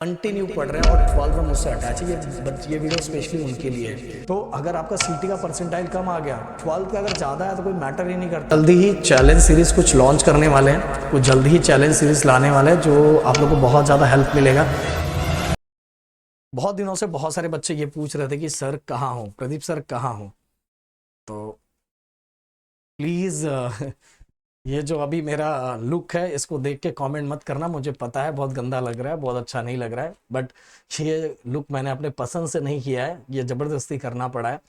Continue पढ़ रहे हैं और 12 में मुझसे अटैच है। ये वीडियो स्पेशली उनके लिए है। तो अगर आपका सीटी का परसेंटाइल कम आ गया, 12 का अगर ज़्यादा है तो कोई मैटर ही नहीं करता। जल्दी ही चैलेंज सीरीज़ कुछ लॉन्च करने वाले हैं, कुछ जल्दी ही चैलेंज सीरीज़ लाने वाले हैं जो आप लोगों को बहुत ज़्यादा हेल्प मिलेगा। बहुत दिनों से बहुत सारे बच्चे ये पूछ रहे थे कि सर कहाँ हो, प्रदीप सर कहाँ हो। तो प्लीज़ ये जो अभी मेरा लुक है इसको देख के कमेंट मत करना। मुझे पता है बहुत गंदा लग रहा है, बहुत अच्छा नहीं लग रहा है, बट ये लुक मैंने अपने पसंद से नहीं किया है, ये ज़बरदस्ती करना पड़ा है।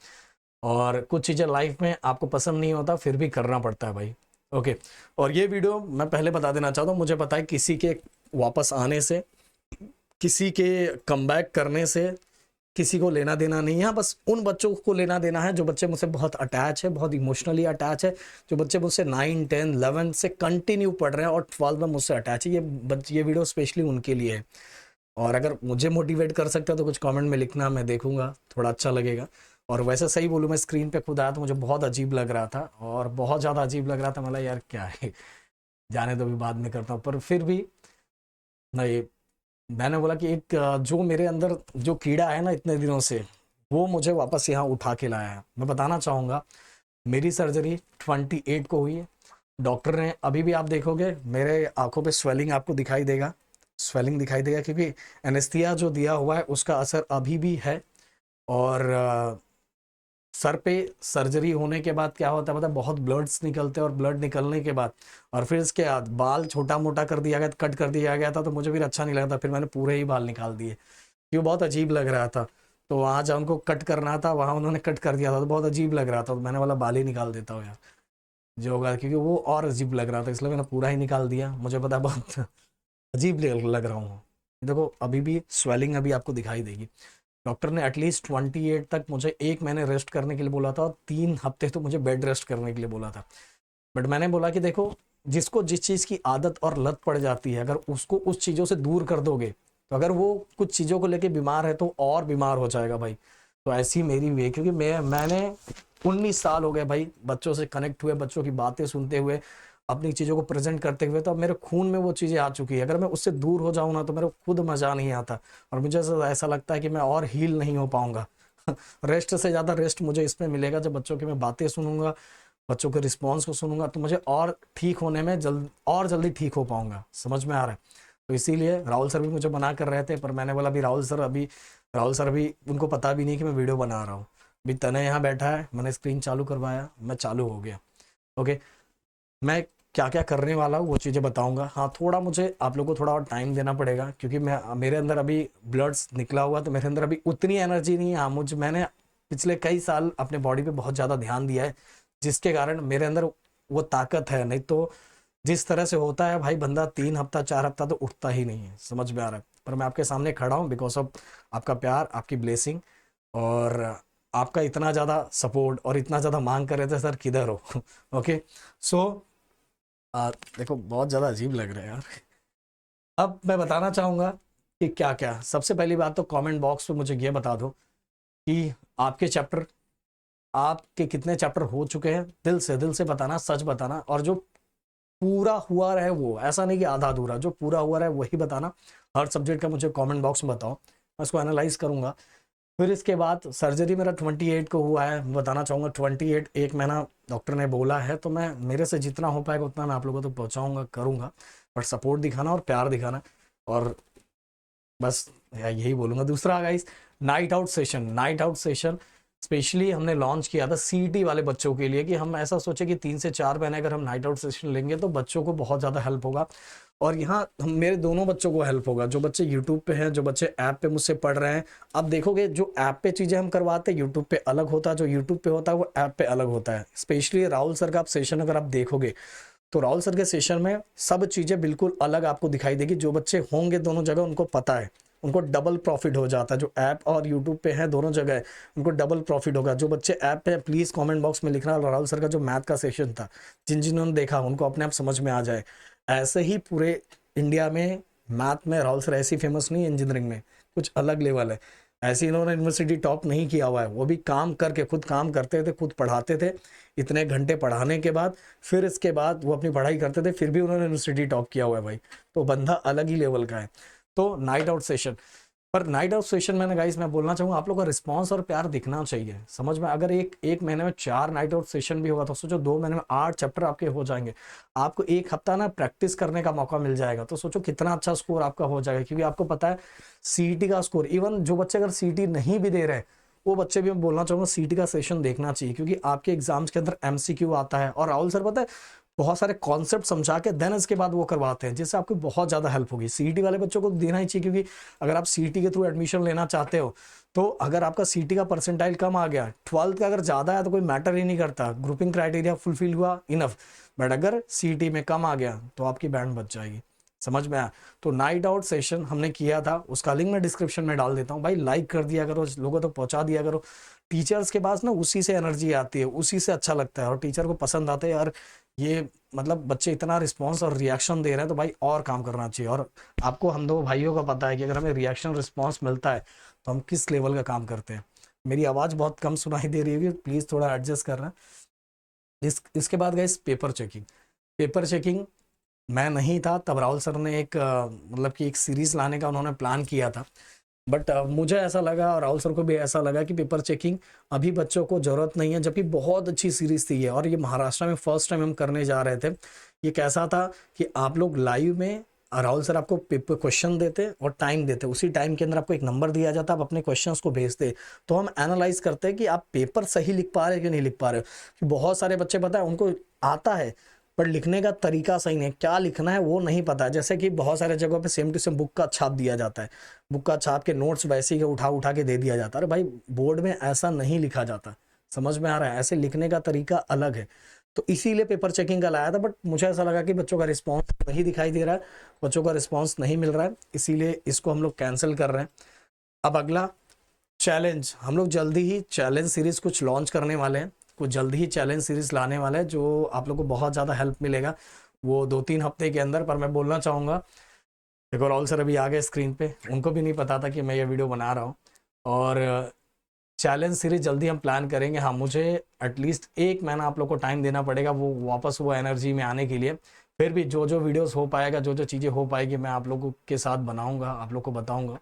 और कुछ चीज़ें लाइफ में आपको पसंद नहीं होता फिर भी करना पड़ता है भाई। ओके। और ये वीडियो मैं पहले बता देना चाहता हूँ, मुझे पता है किसी के वापस आने से, किसी के कमबैक करने से किसी को लेना देना नहीं है। बस उन बच्चों को लेना देना है जो बच्चे मुझसे बहुत अटैच है, बहुत इमोशनली अटैच है, जो बच्चे मुझसे 9, 10, 11 से कंटिन्यू पढ़ रहे हैं और 12 में मुझसे अटैच है। ये वीडियो स्पेशली उनके लिए है। और अगर मुझे मोटिवेट कर सकता है तो कुछ कमेंट में लिखना, मैं देखूंगा, थोड़ा अच्छा लगेगा। और वैसे सही बोलूँ, मैं स्क्रीन पे खुद आया तो मुझे बहुत अजीब लग रहा था, और बहुत ज़्यादा अजीब लग रहा था। मतलब यार क्या है, जाने तो भी बाद में करता हूँ, पर फिर भी नहीं, मैंने बोला कि एक जो मेरे अंदर जो कीड़ा है ना इतने दिनों से, वो मुझे वापस यहाँ उठा के लाया है। मैं बताना चाहूँगा, मेरी सर्जरी 28 को हुई है। डॉक्टर ने, अभी भी आप देखोगे मेरे आंखों पे स्वेलिंग आपको दिखाई देगा, स्वेलिंग दिखाई देगा, क्योंकि एनेस्थीसिया जो दिया हुआ है उसका असर अभी भी है। और सर पे सर्जरी होने के बाद क्या होता है पता है, बहुत ब्लड्स निकलते हैं, और ब्लड निकलने के बाद और फिर इसके बाद बाल छोटा मोटा कर दिया गया, कट कर दिया गया था, तो मुझे फिर अच्छा नहीं लगा था, फिर मैंने पूरे ही बाल निकाल दिए, क्यों बहुत अजीब लग रहा था। तो वहाँ जहाँ उनको कट करना था वहाँ उन्होंने कट कर दिया था, तो बहुत अजीब लग रहा था, तो मैंने बोला बाल ही निकाल देता हूँ यार जो होगा, क्योंकि वो और अजीब लग रहा था, इसलिए मैंने पूरा ही निकाल दिया। मुझे पता है बहुत अजीब लग रहा हूँ। देखो अभी भी स्वेलिंग अभी आपको दिखाई देगी। डॉक्टर ने एटलीस्ट 28 तक मुझे 1 महीने रेस्ट करने के लिए बोला था, और 3 हफ्ते तो मुझे बेड रेस्ट करने के लिए बोला था। बट मैंने बोला कि देखो, जिसको जिस चीज़ की आदत और लत पड़ जाती है, अगर उसको उस चीज़ों से दूर कर दोगे, तो अगर वो कुछ चीज़ों को लेके बीमार है तो और बीमार हो जाएगा भाई। तो ऐसी मेरी वे, क्योंकि मैंने 19 साल हो गए भाई बच्चों से कनेक्ट हुए, बच्चों की बातें सुनते हुए, अपनी चीज़ों को प्रेजेंट करते हुए, तो अब मेरे खून में वो चीज़ें आ चुकी है। अगर मैं उससे दूर हो जाऊँ ना तो मेरे को खुद मज़ा नहीं आता, और मुझे ऐसा लगता है कि मैं और हील नहीं हो पाऊंगा। रेस्ट से ज़्यादा रेस्ट मुझे इसमें मिलेगा जब बच्चों की मैं बातें सुनूंगा, बच्चों के रिस्पॉन्स को सुनूंगा, तो मुझे और ठीक होने में जल्दी ठीक हो पाऊंगा। समझ में आ रहा है? तो इसीलिए राहुल सर भी मुझे मना कर रहे थे, पर मैंने बोला अभी राहुल सर अभी उनको पता भी नहीं कि मैं वीडियो बना रहा हूँ। अभी तने यहाँ बैठा है, मैंने स्क्रीन चालू करवाया, मैं चालू हो गया। ओके। मैं क्या क्या करने वाला हूँ वो चीज़ें बताऊंगा। हाँ, थोड़ा मुझे आप लोगों को थोड़ा और टाइम देना पड़ेगा, क्योंकि मेरे अंदर अभी ब्लड्स निकला हुआ, तो मेरे अंदर अभी उतनी एनर्जी नहीं है। हाँ, मैंने पिछले कई साल अपने बॉडी पे बहुत ज़्यादा ध्यान दिया है, जिसके कारण मेरे अंदर वो ताकत है। नहीं तो जिस तरह से होता है भाई, बंदा 3 हफ्ता 4 हफ्ता तो उठता ही नहीं है। समझ में आ रहा है? पर मैं आपके सामने खड़ा हूँ बिकॉज ऑफ आपका प्यार, आपकी ब्लेसिंग, और आपका इतना ज़्यादा सपोर्ट, और इतना ज़्यादा मांग कर रहे थे सर किधर हो। ओके। सो देखो बहुत ज़्यादा अजीब लग रहा है यार। अब मैं बताना चाहूँगा कि क्या क्या, सबसे पहली बात तो कमेंट बॉक्स में मुझे ये बता दो कि आपके कितने चैप्टर हो चुके हैं। दिल से बताना, सच बताना, और जो पूरा हुआ रहे वो, ऐसा नहीं कि आधा अधूरा, जो पूरा हुआ रहे वही बताना। हर सब्जेक्ट का मुझे कमेंट बॉक्स में बताओ, मैं उसको एनालाइज करूंगा। फिर इसके बाद सर्जरी मेरा 28 को हुआ है, मैं बताना चाहूँगा 28 1 महीना डॉक्टर ने बोला है, तो मैं मेरे से जितना हो पाएगा उतना मैं आप लोगों तक पहुँचाऊँगा, करूँगा। बट सपोर्ट दिखाना और प्यार दिखाना, और बस यही बोलूँगा। दूसरा guys, night out session specially हमने लॉन्च किया था सीईटी वाले बच्चों के लिए, कि हम ऐसा सोचे कि 3 से 4 महीने अगर हम नाइट आउट सेशन लेंगे तो बच्चों को बहुत ज़्यादा हेल्प होगा। और यहाँ मेरे दोनों बच्चों को हेल्प होगा, जो बच्चे यूट्यूब पे हैं, जो बच्चे ऐप पे मुझसे पढ़ रहे हैं। अब देखोगे, जो ऐप पे चीज़ें हम करवाते हैं यूट्यूब पे अलग होता है, जो यूट्यूब पे होता है वो ऐप पे अलग होता है। स्पेशली राहुल सर का आप सेशन अगर आप देखोगे, तो राहुल सर के सेशन में सब चीज़ें बिल्कुल अलग आपको दिखाई देगी। जो बच्चे होंगे दोनों जगह, उनको पता है, उनको डबल प्रॉफिट हो जाता है। जो ऐप और यूट्यूब पे है दोनों जगह है, उनको डबल प्रॉफिट होगा। जो बच्चे ऐप पे, प्लीज़ कमेंट बॉक्स में लिखना राहुल सर का जो मैथ का सेशन था, जिन्होंने देखा उनको अपने आप समझ में आ जाए। ऐसे ही पूरे इंडिया में मैथ में राहुल सर ऐसी फेमस नहीं है, इंजीनियरिंग में कुछ अलग लेवल है। ऐसे इन्होंने यूनिवर्सिटी टॉप नहीं किया हुआ है, वो भी काम करके, खुद काम करते थे, खुद पढ़ाते थे, इतने घंटे पढ़ाने के बाद फिर इसके बाद वो अपनी पढ़ाई करते थे, फिर भी उन्होंने यूनिवर्सिटी टॉप किया हुआ है भाई। तो बंदा अलग ही लेवल का है। तो नाइट आउट सेशन, पर नाइट आउट सेशन में ना गाइस मैं बोलना चाहूँगा आप लोग का रिस्पांस और प्यार दिखना चाहिए, समझ में। अगर एक महीने में 4 नाइट आउट सेशन भी होगा तो सोचो 2 महीने में 8 चैप्टर आपके हो जाएंगे। आपको एक हफ्ता ना प्रैक्टिस करने का मौका मिल जाएगा, तो सोचो कितना अच्छा स्कोर आपका हो जाएगा। क्योंकि आपको पता है सीईटी का स्कोर, इवन जो बच्चे अगर सीईटी नहीं भी दे रहे हैं वो बच्चे भी मैं बोलना चाहूँगा सीईटी का सेशन देखना चाहिए, क्योंकि आपके एग्जाम्स के अंदर एमसीक्यू आता है और राहुल सर पता है बहुत सारे कॉन्सेप्ट समझा के देन इसके बाद वो करवाते हैं, जिससे आपको बहुत ज़्यादा हेल्प होगी। सीईटी वाले बच्चों को देना ही चाहिए, क्योंकि अगर आप सीईटी के थ्रू एडमिशन लेना चाहते हो तो अगर आपका सीईटी का परसेंटाइल कम आ गया, 12th का अगर ज़्यादा है तो कोई मैटर ही नहीं करता, ग्रुपिंग क्राइटेरिया फुलफिल हुआ इनफ। बट अगर सीईटी में कम आ गया तो आपकी बैंड बच जाएगी, समझ में आया। तो नाइट आउट सेशन हमने किया था, उसका लिंक मैं डिस्क्रिप्शन में डाल देता हूँ भाई, लाइक कर दिया करो, लोगों तक पहुँचा दिया करो। टीचर्स के पास ना उसी से एनर्जी आती है, उसी से अच्छा लगता है और टीचर को पसंद आते हैं यार, ये मतलब बच्चे इतना रिस्पांस और रिएक्शन दे रहे हैं तो भाई और काम करना चाहिए। और आपको हम दो भाइयों का पता है कि अगर हमें रिएक्शन रिस्पांस मिलता है तो हम किस लेवल का काम करते हैं। मेरी आवाज़ बहुत कम सुनाई दे रही है, प्लीज़ थोड़ा एडजस्ट करना। इसके बाद गए पेपर चेकिंग। पेपर चेकिंग मैं नहीं था तब, राहुल सर ने एक मतलब कि एक सीरीज़ लाने का उन्होंने प्लान किया था। बट मुझे ऐसा लगा और राहुल सर को भी ऐसा लगा कि पेपर चेकिंग अभी बच्चों को ज़रूरत नहीं है, जबकि बहुत अच्छी सीरीज़ थी ये, और ये महाराष्ट्र में फर्स्ट टाइम हम करने जा रहे थे। ये कैसा था कि आप लोग लाइव में राहुल सर आपको पेपर क्वेश्चन देते और टाइम देते, उसी टाइम के अंदर आपको एक नंबर दिया जाता, आप अपने क्वेश्चंस को भेजते, तो हम एनालाइज करते हैं कि आप पेपर सही लिख पा रहे हैं कि नहीं लिख पा रहे हो। बहुत सारे बच्चे पता है उनको आता है पर लिखने का तरीका सही नहीं, क्या लिखना है वो नहीं पता है। जैसे कि बहुत सारे जगहों पे सेम टू सेम बुक का छाप दिया जाता है, बुक का छाप के नोट्स वैसे ही उठा उठा के दे दिया जाता है। अरे भाई बोर्ड में ऐसा नहीं लिखा जाता, समझ में आ रहा है, ऐसे लिखने का तरीका अलग है। तो इसीलिए पेपर चेकिंग का लाया था, बट मुझे ऐसा लगा कि बच्चों का रिस्पॉन्स नहीं दिखाई दे रहा है, बच्चों का रिस्पॉन्स नहीं मिल रहा है, इसीलिए इसको हम लोग कैंसिल कर रहे हैं। अब अगला चैलेंज, हम लोग जल्दी ही चैलेंज सीरीज कुछ लॉन्च करने वाले हैं, कुछ जल्दी ही चैलेंज सीरीज लाने वाले हैं जो आप लोग को बहुत ज़्यादा हेल्प मिलेगा वो 2-3 हफ्ते के अंदर। पर मैं बोलना चाहूँगा, देखो राहुल सर अभी आ गए स्क्रीन पे, उनको भी नहीं पता था कि मैं ये वीडियो बना रहा हूँ, और चैलेंज सीरीज जल्दी हम प्लान करेंगे। हाँ, मुझे एटलीस्ट 1 महीना आप लोग को टाइम देना पड़ेगा वो वापस वो एनर्जी में आने के लिए। फिर भी जो जो वीडियोस हो पाएगा, जो जो चीज़ें हो पाएगी मैं आप लोगों के साथ बनाऊँगा, आप लोग को बताऊँगा।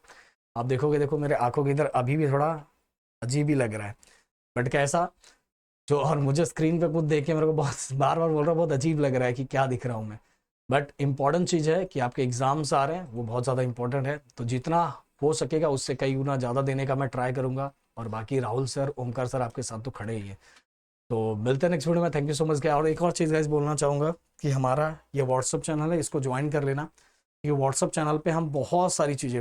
आप देखोगे, देखो मेरे आंखों के इधर अभी भी थोड़ा अजीब ही लग रहा है, बट कैसा जो, और मुझे स्क्रीन पे खुद देख के मेरे को बहुत बार बार बोल रहा हूँ, बहुत अजीब लग रहा है कि क्या दिख रहा हूँ मैं। बट इम्पॉर्टेंट चीज़ है कि आपके एग्ज़ाम्स आ रहे हैं, वो बहुत ज़्यादा इंपॉर्टेंट है, तो जितना हो सकेगा उससे कई गुना ज़्यादा देने का मैं ट्राई करूँगा। और बाकी राहुल सर, ओमकार सर आपके साथ तो खड़े ही है। तो मिलते हैं नेक्स्ट वीडियो में, थैंक यू सो मच। क्या और एक और चीज़ गाइस बोलना चाहूँगा कि हमारा ये व्हाट्सअप चैनल है, इसको ज्वाइन कर लेना, क्योंकि व्हाट्सअप चैनल पे हम बहुत सारी चीज़ें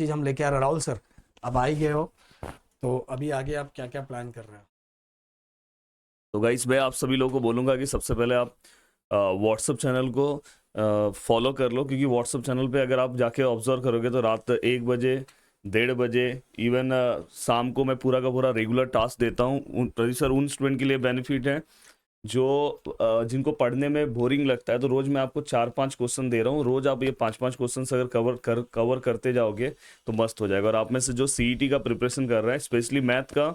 हम लेके आ रहे हैं। राहुल सर अब आ ही गए हो, तो अभी आगे आप क्या क्या प्लान कर रहे हैं? तो गाइस मैं आप सभी लोगों को बोलूँगा कि सबसे पहले आप व्हाट्सअप चैनल को फॉलो कर लो, क्योंकि व्हाट्सअप चैनल पे अगर आप जाके ऑब्जर्व करोगे तो रात 1 बजे, 1:30 बजे, इवन शाम को मैं पूरा का पूरा रेगुलर टास्क देता हूँ। सर उन स्टूडेंट के लिए बेनिफिट है जो जिनको पढ़ने में बोरिंग लगता है, तो रोज़ मैं आपको 4-5 क्वेश्चन दे रहा हूँ। रोज़ आप ये 5-5 क्वेश्चन अगर कवर करते जाओगे तो मस्त हो जाएगा। और आप में से जो सीईटी का प्रिपरेशन कर रहा है, स्पेशली मैथ का,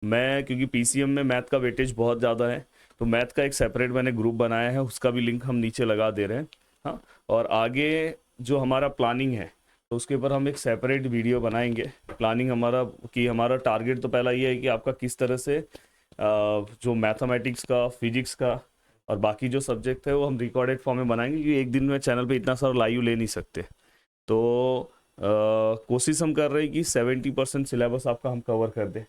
मैं क्योंकि पीसीएम में मैथ का वेटेज बहुत ज़्यादा है, तो मैथ का एक सेपरेट मैंने ग्रुप बनाया है, उसका भी लिंक हम नीचे लगा दे रहे हैं। हाँ, और आगे जो हमारा प्लानिंग है तो उसके ऊपर हम एक सेपरेट वीडियो बनाएंगे। प्लानिंग हमारा टारगेट तो पहला ये है कि आपका किस तरह से जो मैथमेटिक्स का, फिजिक्स का और बाकी जो सब्जेक्ट है वो हम रिकॉर्डेड फॉर्म में बनाएंगे, क्योंकि एक दिन में चैनल पे इतना सारा लाइव ले नहीं सकते। तो कोशिश हम कर रहे हैं कि 70% सिलेबस आपका हम कवर कर दें,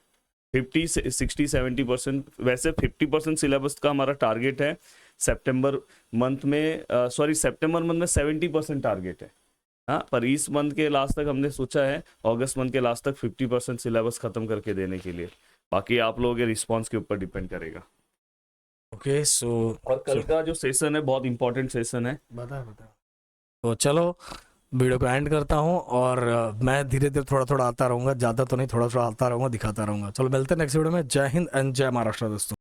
50-60-70%। वैसे 50% सिलेबस का हमारा टारगेट है सितंबर मंथ में 70% टारगेट है। हाँ, पर इस मंथ के लास्ट तक हमने सोचा है, अगस्त मंथ के लास्ट तक 50% सिलेबस खत्म करके देने के लिए। बाकी आप लोगों के रिस्पॉन्स के ऊपर डिपेंड करेगा। ओके, सो और कल का जो सेशन है बहुत इंपॉर्टेंट सेशन है। बता। तो चलो वीडियो को एंड करता हूँ, और मैं धीरे धीरे थोड़ा थोड़ा आता रहूँगा, ज़्यादा तो नहीं, थोड़ा थोड़ा आता रहूँगा, दिखाता रहूँगा। चलो मिलते हैं नेक्स्ट वीडियो में। जय हिंद एंड जय महाराष्ट्र दोस्तों।